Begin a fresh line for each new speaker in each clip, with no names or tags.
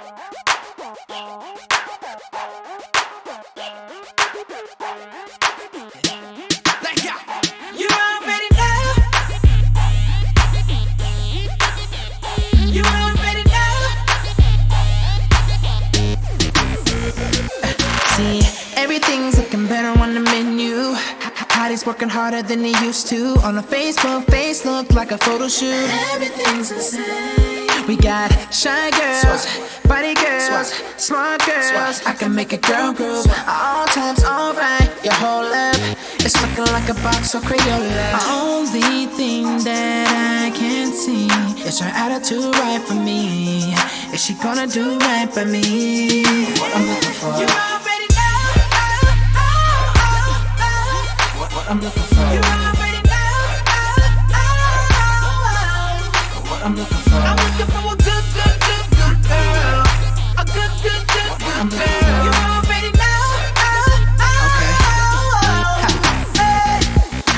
You already know. You already know. See, everything's looking better on the menu. Hotties working harder than they used to. On a Facebook, face look like a photo shoot. Everything's the same. We got shy girls, body girls, smart girls. I can make a girl groove. All times, alright. Your whole love is looking like a box of Crayola. Only thing that I can see is her attitude right for me. Is she gonna do right by me? What I'm looking for. You already know. What I'm looking for. You already know. What I'm looking for. I'm looking for a good girl. A good girl. You already know.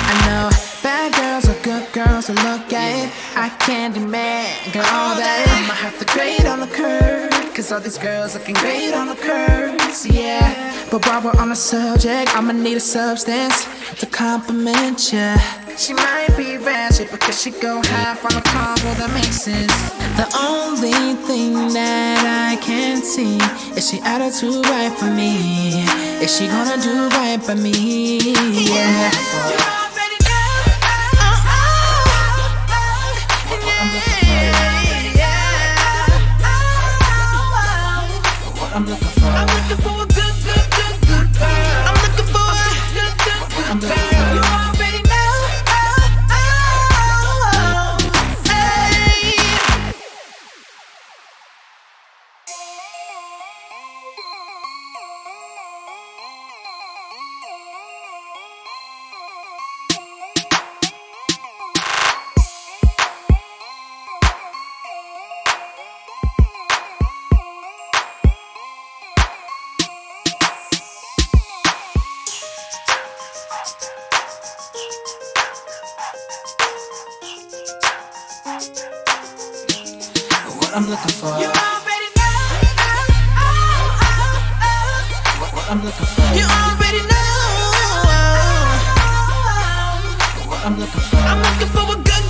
I know bad girls are good girls to look at. I can't demand girl all that. I'ma have to grade on the curve, cause all these girls looking great on the curves, yeah. But while we're on the subject, I'ma need a substance to compliment ya. She might be ratchet because she go half on a combo that makes sense. The only thing that I can see is she attitude right for me. Is she gonna do right by me? Yeah. I'm looking for. I'm looking for a good girl. I'm looking for a good girl. You already know. Hey. What I'm looking for. You already know. What I'm looking for. You already know. What I'm looking for. I'm looking for a good